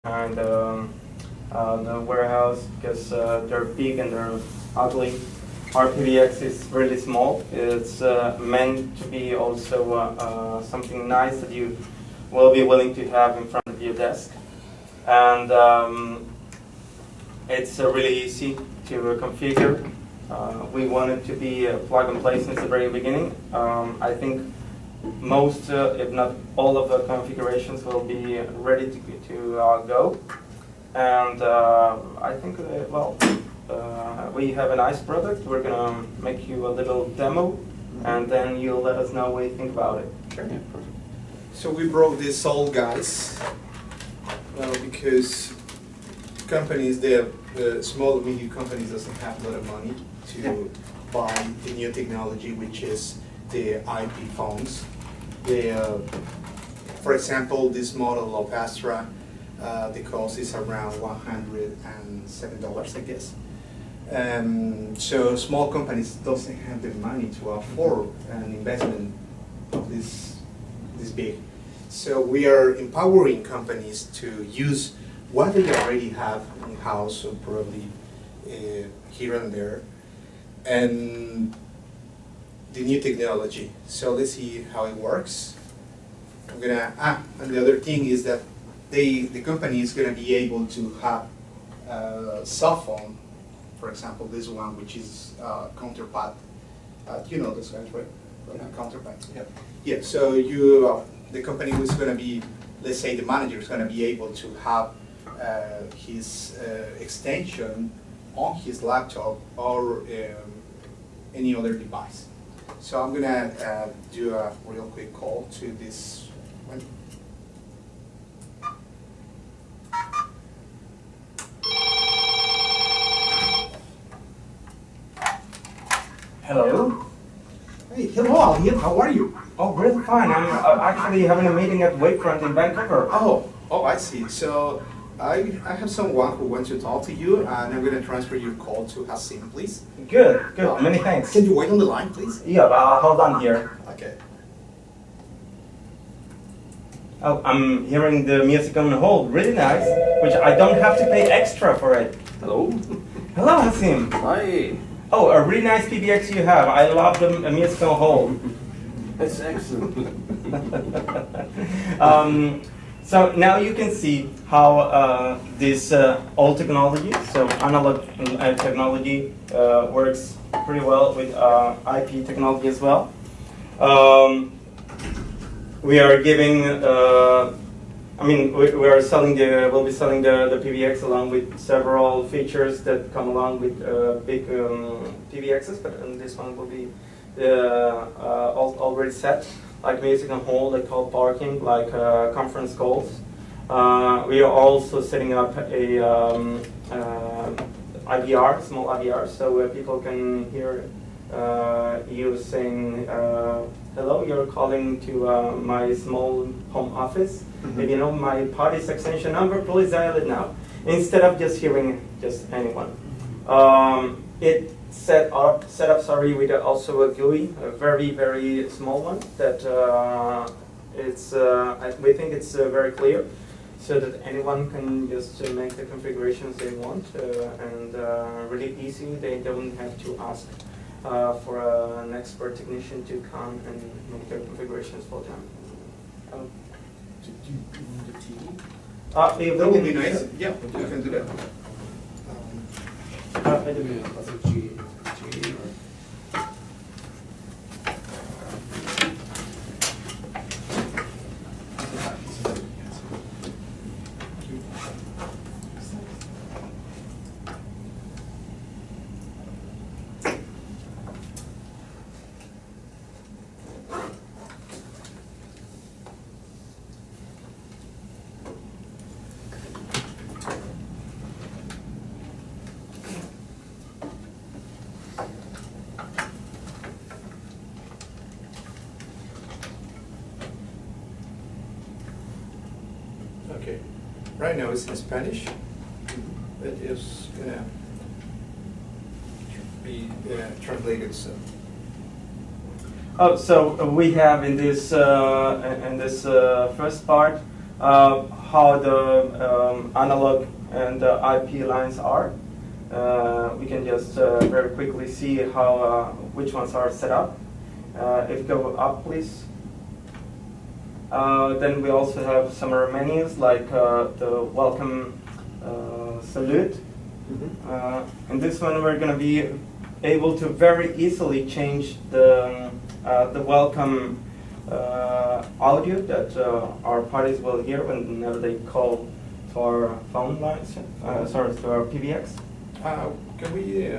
and the warehouse because they're big and they're ugly. Our PBX is really small. It's meant to be also something nice that you will be willing to have in front of your desk. And it's really easy to configure. We want it to be plug and play since the very beginning. I think most, if not all of the configurations will be ready to go. And I think, we have a nice product. We're going to make you a little demo, and then you'll let us know what you think about it. Sure. Yeah, perfect. So we brought this all, guys, because companies, the small and medium companies doesn't have a lot of money to buy the new technology, which is the IP phones. For example, this model of Astra, the cost is around $107, I guess. So small companies doesn't have the money to afford an investment of this big. So we are empowering companies to use what they already have in-house, or probably here and there, and the new technology. So let's see how it works. And the other thing is that the company is gonna be able to have a cell phone, for example, this one, which is counterpart. You know this guys, right? Counterpart. Yep. Yeah. So the company was gonna be, let's say, the manager is gonna be able to have his extension on his laptop or any other device. So I'm gonna do a real quick call to this one. Hello? Hey, hello, Alien. How are you? Oh, really fine. I'm actually having a meeting at Wakefront in Vancouver. Oh, I see. So I have someone who wants to talk to you, and I'm going to transfer your call to Hassim, please. Good. Many thanks. Can you wait on the line, please? Yeah, hold on here. Okay. Oh, I'm hearing the music on hold. Really nice. Which I don't have to pay extra for it. Hello. Hello, Hassim. Hi. Oh, a really nice PBX you have. I love the music on hold. That's excellent. So now you can see how this old technology, so analog technology, works pretty well with IP technology as well. We are giving, we'll be selling the PBX along with several features that come along with big PBXs, but this one will be already set, like music on hold, like call parking, like conference calls. We are also setting up a IVR, small IVR, so people can hear you saying, hello, you're calling to my small home office. If you know my party's extension number, please dial it now. Instead of just hearing just anyone. It set up with also a GUI, a very, very small one that we think it's very clear, so that anyone can just make the configurations they want and really easy. They don't have to ask for an expert technician to come and make their configurations for them. Do you want the TV? That would be nice. Yeah, we can do that. Okay. Right now it's in Spanish. It is gonna be translated soon. So we have in this first part how the analog and the IP lines are. We can just very quickly see how which ones are set up. If you go up, please. Then we also have some other menus like the welcome salute. In this one, we're going to be able to very easily change the welcome audio that our parties will hear whenever they call to our phone lines, sorry, to our PBX. Can we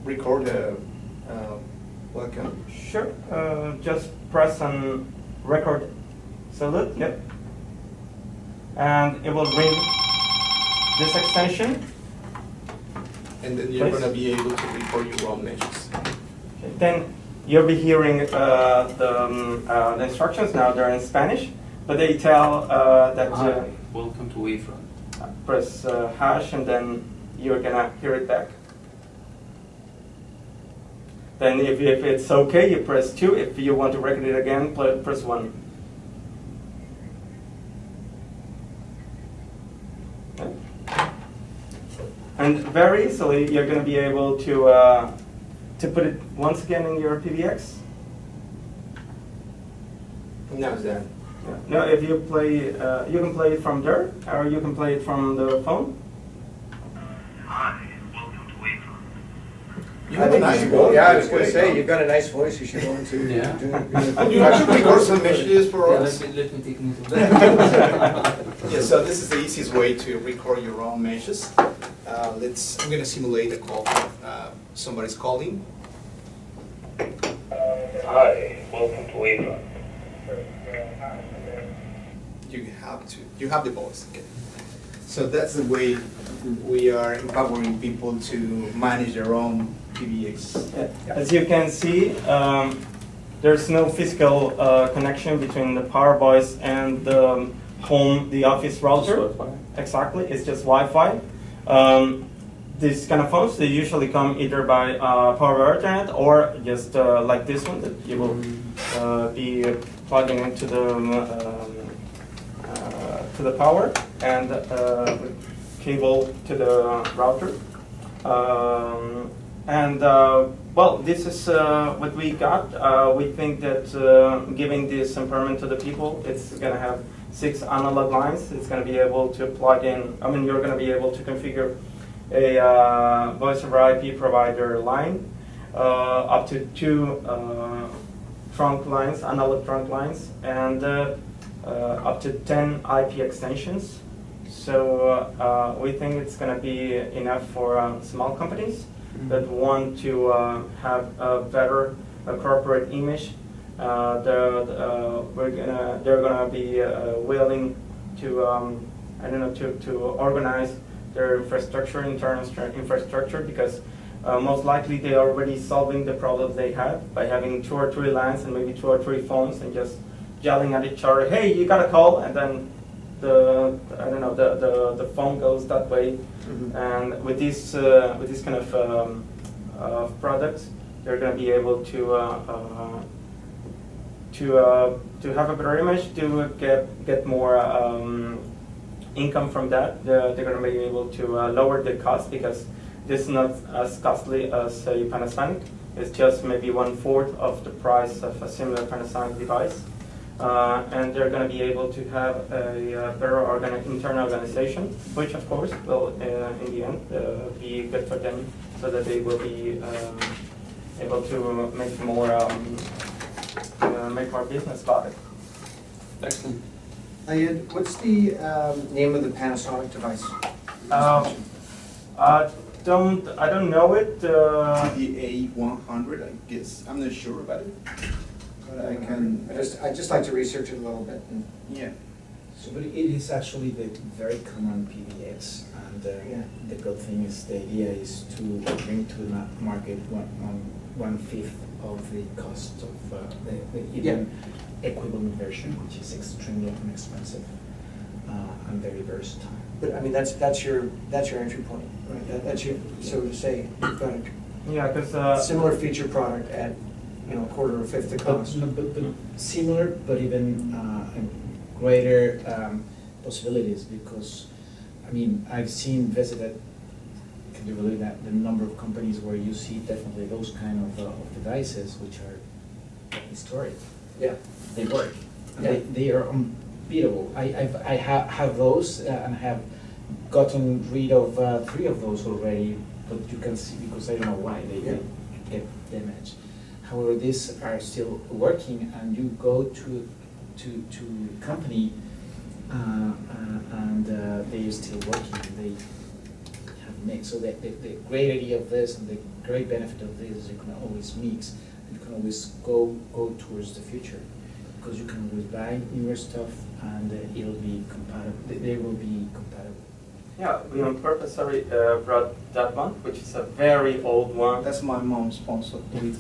record a welcome? Sure. Just press on record salute. Yep. And it will ring this extension. And then you're Please. going to be able to record your own messages. Okay. Then you'll be hearing the instructions. Now they're in Spanish, but they tell that Hi, welcome to Wavefront. press hash and then you're gonna hear it back. Then if it's okay, you press 2. If you want to record it again, press 1. Okay. And very easily, you're going to be able to put it once again in your PBX. Now it's there. Yeah. Now, if you play, you can play it from there, or you can play it from the phone. Hi, welcome to Wavefront. You have a nice you voice. Yeah, I was gonna say, you've got a nice voice, you should go into. Yeah. And you actually record some messages for Yeah, us. let me take note of that. Yeah, so this is the easiest way to record your own messages. I'm going to simulate a call. Somebody's calling. Hi, welcome to Wavefront. You have the voice. Okay. So that's the way we are empowering people to manage their own PBX. Yeah. As you can see, there's no physical connection between the power voice and the the office router. Exactly, it's just Wi-Fi. These kind of phones, they usually come either by power over Ethernet or just like this one that you will be plugging into the power and cable to the router. Well, this is what we got. We think that giving this empowerment to the people, it's going to have 6 analog lines. It's going to be able to plug in, you're going to be able to configure a voice over IP provider line, up to 2 trunk lines, analog trunk lines, and up to 10 IP extensions. So we think it's going to be enough for small companies that want to have a better corporate image. They're gonna be willing to to organize their infrastructure, internal infrastructure, because most likely they are already solving the problems they have by having 2 or 3 lines and maybe 2 or 3 phones and just yelling at each other, hey, you got a call, and then the phone goes that way. And with this kind of products, they're going to be able to have a better image, to get more income from that. They're going to be able to lower the cost, because this is not as costly as a Panasonic. It's just maybe 1/4 of the price of a similar Panasonic device. And they're going to be able to have a better internal organization, which of course will, in the end, be good for them, so that they will be able to make more business about it. Excellent. Ayed, what's the name of the Panasonic device? I don't know it. TDA 100, I guess. I'm not sure about it. But I can. I'd just like to research it a little bit. Yeah. So, but it is actually the very common PBX, and the good thing is the idea is to bring to the market 1/5 of the cost of the even equivalent version, which is extremely inexpensive and very versatile. But I mean, that's your entry point, right? That's your, so to say, you've got Yeah, because a similar feature product at, a quarter or 1/5 the cost. But similar, but even greater possibilities because, I mean, I've visited, can you believe that, the number of companies where you see definitely those kind of devices which are historic. Yeah. They work. Yeah. They are unbeatable. I have those and have gotten rid of 3 of those already, but you can see, because I don't know why they get damaged. However, these are still working, and you go to company and they are still working. They have mixed. So the great idea of this and the great benefit of this is you can always mix. You can always go towards the future, because you can always buy newer stuff and it'll be compatible. They will be compatible. Yeah, we on purpose, brought that one, which is a very old one. That's my mom's sponsor. It's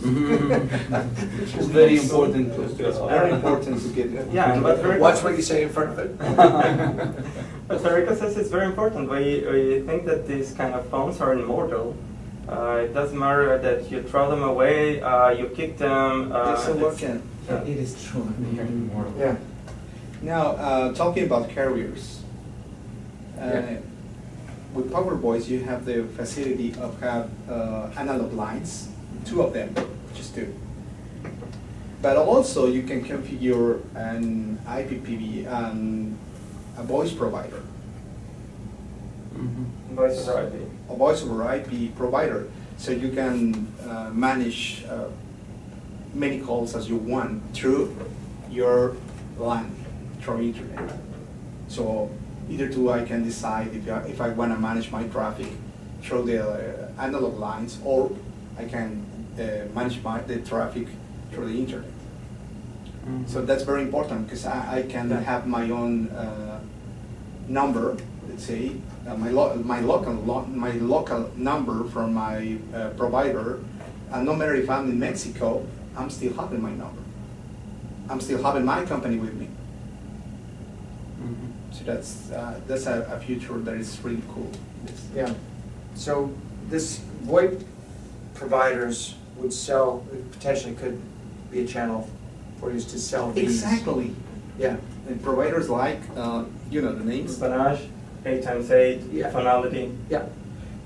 very important. Very important to get it. Yeah, and what Federico Watch what you say in front of it. But Federico says it's very important. We think that these kind of phones are immortal. It doesn't matter that you throw them away, you kick them. They're still it's- working. yeah. It is true. They are immortal. Yeah. Now, talking about carriers, Yeah. with Power Boys, you have the facility of have analog lines, 2 of them, just 2. But also you can configure an IPPV and a voice provider, Voice over IP. a voice over IP provider, so you can manage many calls as you want through your LAN, through internet. So either two, I can decide if I want to manage my traffic through the analog lines, or I can manage the traffic through the internet. So that's very important, because I can have my own number, let's say, my local number from my provider, and no matter if I'm in Mexico, I'm still having my number. I'm still having my company with me. So that's a future that is really cool. Yeah. So this VoIP providers would sell, potentially could be a channel for you to sell these. Exactly. Yeah. And providers like, you know the names. Panache, 8x8, Yeah. Finality. Yeah.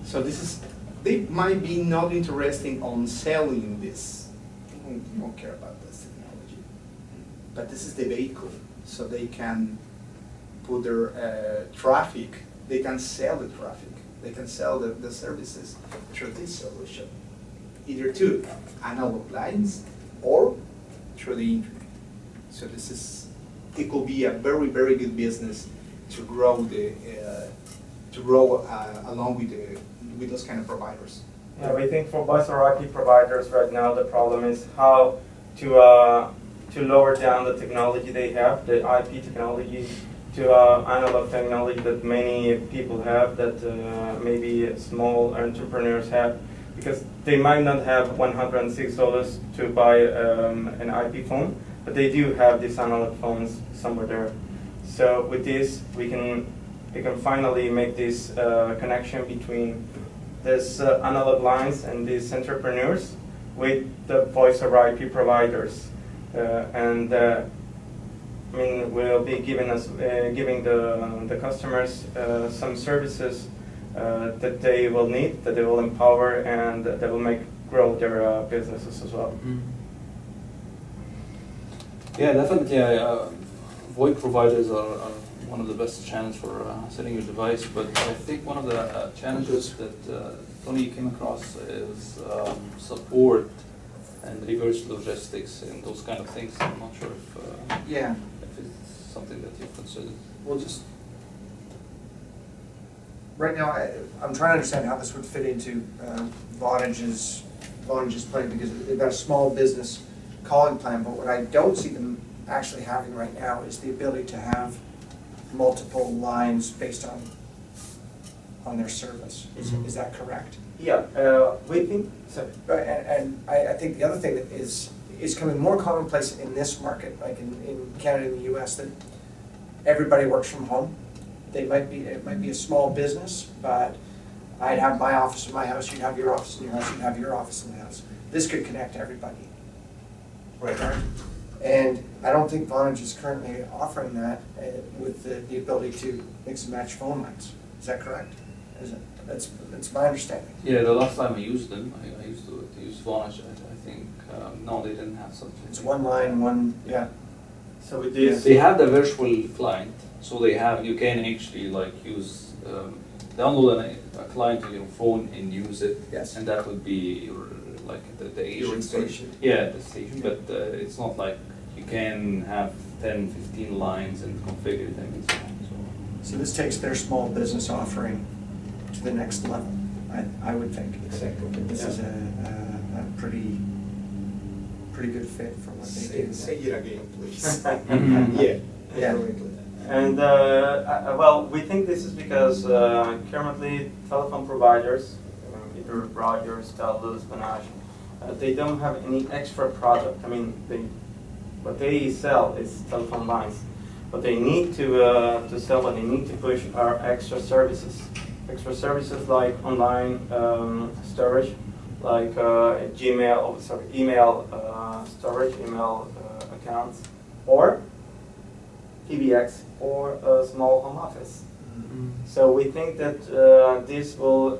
So they might be not interested on selling this. They don't care about this technology. But this is the vehicle, so they can put their traffic, they can sell the traffic, they can sell the services through this solution. Either to analog lines or through the internet. So it could be a very, very good business to grow along with those kind of providers. Yeah, we think for voice over IP providers right now, the problem is how to lower down the technology they have, the IP technology, to analog technology that many people have, that maybe small entrepreneurs have, because they might not have $106 to buy an IP phone, but they do have these analog phones somewhere there. So with this, we can finally make this connection between these analog lines and these entrepreneurs with the voice over IP providers, I mean, we'll be giving the customers some services that they will need, that they will empower, and that will make grow their businesses as well. Yeah, definitely. VoIP providers are one of the best channels for setting your device, but I think one of the challenges that Tony came across is support and reverse logistics and those kind of things. I'm not sure Yeah. if it's something that you've considered. We'll just, right now, I'm trying to understand how this would fit into Vonage's plan, because they've got a small business calling plan, but what I don't see them actually having right now is the ability to have multiple lines based on their service. Is that correct? Yeah, we think so. Right, and I think the other thing that is coming more commonplace in this market, like in Canada and the US, that everybody works from home. It might be a small business, but I'd have my office in my house, you'd have your office in your house, you'd have your office in the house. This could connect everybody. Right. And I don't think Vonage is currently offering that with the ability to mix and match phone lines. Is that correct? Is it? That's my understanding. Yeah, the last time I used them, I used to use Vonage, I think, no, they didn't have such a It's thing. one line, one, yeah. So with this, They have the virtual client, so you can actually like use, download a client on your phone and use it. Yes. And that would be your, like the Your agent. station. Yeah, the station, but it's not like you can have 10, 15 lines and configure them and so on, so. So this takes their small business offering to the next level, I would think. Exactly. This is a pretty good fit for what they do. Say it again, please. Mhm. Yeah. Yeah. Correctly. and well, we think this is because currently telephone providers, either Rogers, Telus, Vanage, they don't have any extra product. I mean, what they sell is telephone lines. What they need to sell, what they need to push are extra services. Extra services like online storage, like email storage, email accounts, or PBX, or a small home office. So we think that this will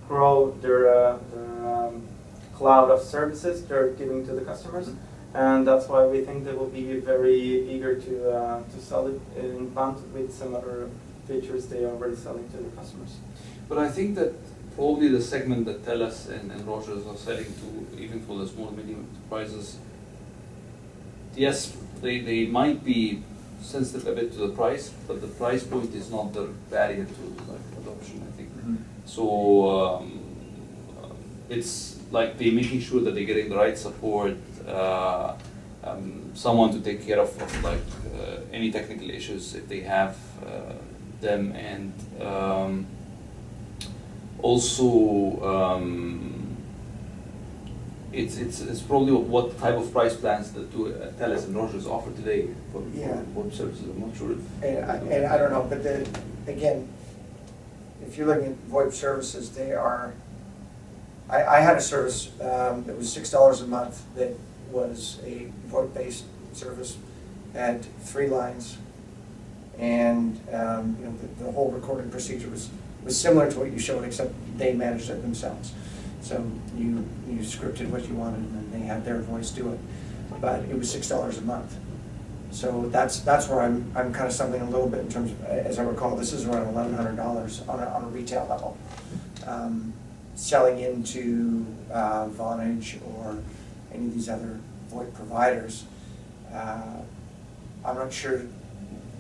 grow their cloud of services they're giving to the customers, and that's why we think they will be very eager to sell it in bundle with some other features they are already selling to their customers. But I think that probably the segment that Telus and Rogers are selling to, even for the small and medium enterprises, yes, they might be sensitive a bit to the price, but the price point is not the barrier to like adoption, I think. So it's like they making sure that they're getting the right support, someone to take care of like any technical issues if they have them, and also it's probably what type of price plans that Telus and Rogers offer today for Yeah. web services. I'm not sure if. And I don't know, but again, if you're looking at VoIP services, they are, I had a service that was $6 a month that was a VoIP-based service, had 3 lines, and the whole recording procedure was similar to what you showed, except they managed it themselves. So you scripted what you wanted, and then they had their voice do it. But it was $6 a month. So that's where I'm kind of stumbling a little bit in terms of, as I recall, this is around $1,100 on a retail level. Selling into Vonage or any of these other VoIP providers, I'm not sure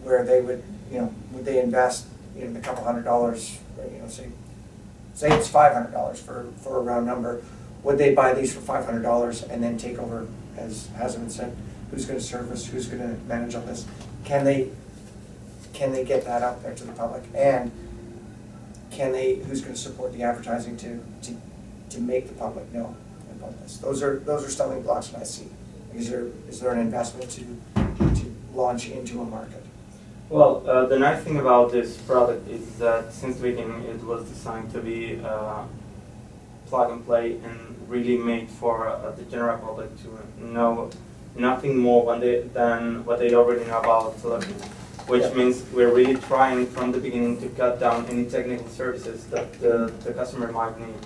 where they would they invest in a couple $100, say it's $500 for a round number. Would they buy these for $500 and then take over, as has been said, who's going to service, who's going to manage all this? Can they get that out there to the public? And who's going to support the advertising to make the public know about this? Those are stumbling blocks that I see. Is there an investment to launch into a market? Well, the nice thing about this product is that since the beginning it was designed to be plug and play and really made for the general public to know nothing more than what they already know about telephony, which means we're really trying from the beginning to cut down any technical services that the customer might need.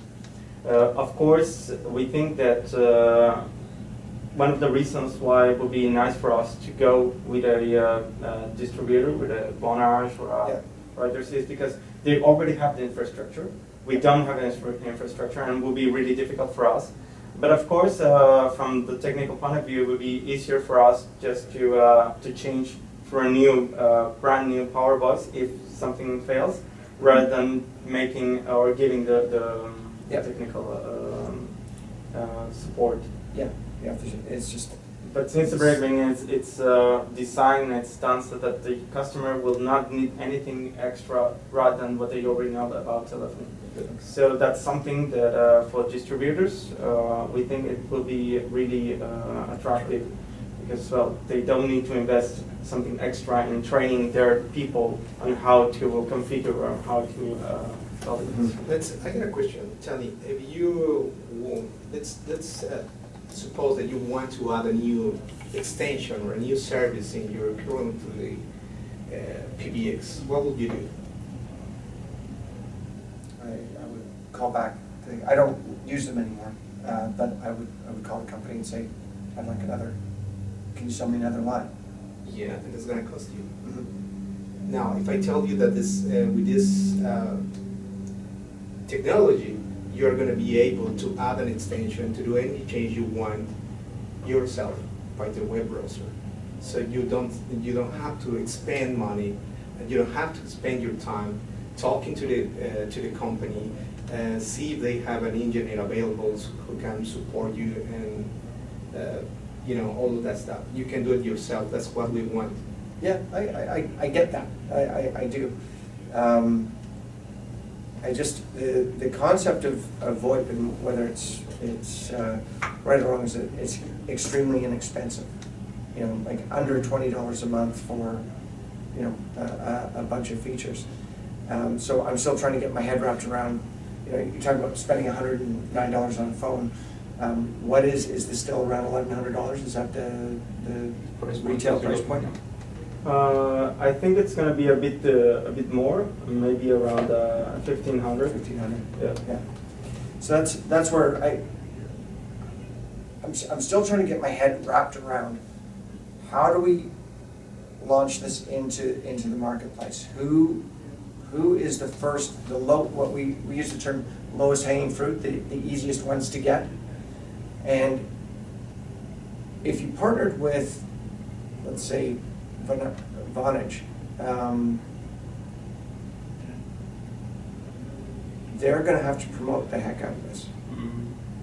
Of course, we think that one of the reasons why it would be nice for us to go with a distributor, with a Vonage or a Rogers, is because they already have the infrastructure. We don't have an infrastructure, and it will be really difficult for us. But of course, from the technical point of view, it would be easier for us just to change for a new, brand new power box if something fails, rather than making or giving the technical support. Yeah, it's just. But since the very beginning, it's designed and it's done so that the customer will not need anything extra rather than what they already know about telephony. So that's something that for distributors, we think it will be really attractive, because they don't need to invest something extra in training their people on how to configure or how to sell it. I got a question, Tony. If you let's suppose that you want to add a new extension or a new service in your currently PBX, what would you do? I would call back, I don't use them anymore, but I would call the company and say, I'd like another, can you sell me another line? Yeah, I think it's gonna cost you. Mhm. Now, if I tell you that this, with this technology, you're gonna be able to add an extension to do any change you want yourself by the web browser. So you don't have to expend money, and you don't have to spend your time talking to the company, see if they have an engineer available who can support you, and all of that stuff. You can do it yourself. That's what we want. Yeah, I get that, I do. I just, the concept of VoIP, and whether it's right or wrong, is that it's extremely inexpensive. Like under $20 a month for, a bunch of features. So I'm still trying to get my head wrapped around, you talk about spending $109 on a phone. What is this still around $1,100? Is that the retail price point? I think it's going to be a bit more, maybe around 1,500. 1,500. Yeah. So that's where I'm still trying to get my head wrapped around, how do we launch this into the marketplace? Who is the first, what we use the term lowest hanging fruit, the easiest ones to get? And if you partnered with, let's say, Vonage, they're going to have to promote the heck out of this.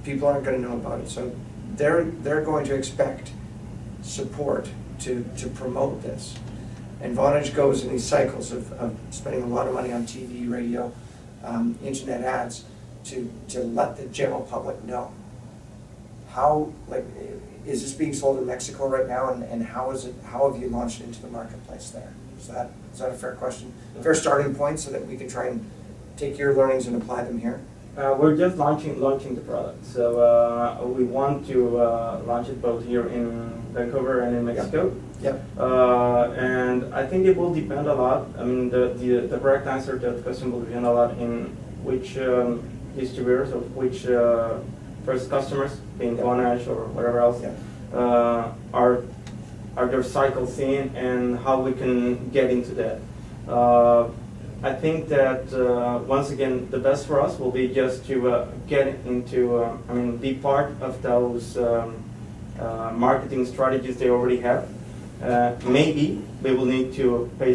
People aren't going to know about it, so they're going to expect support to promote this. And Vonage goes in these cycles of spending a lot of money on TV, radio, internet ads to let the general public know. How, is this being sold in Mexico right now, and how have you launched into the marketplace there? Is that a fair question? Fair starting point so that we can try and take your learnings and apply them here? We're just launching the product, so we want to launch it both here in Vancouver and in Mexico. Yep. And I think it will depend a lot. I mean, the correct answer to that question will depend a lot in which distributors or which first customers, being Vonage or whatever else, are their cycles in, and how we can get into that. I think that once again, the best for us will be just to get into, be part of those marketing strategies they already have. Maybe we will need to pay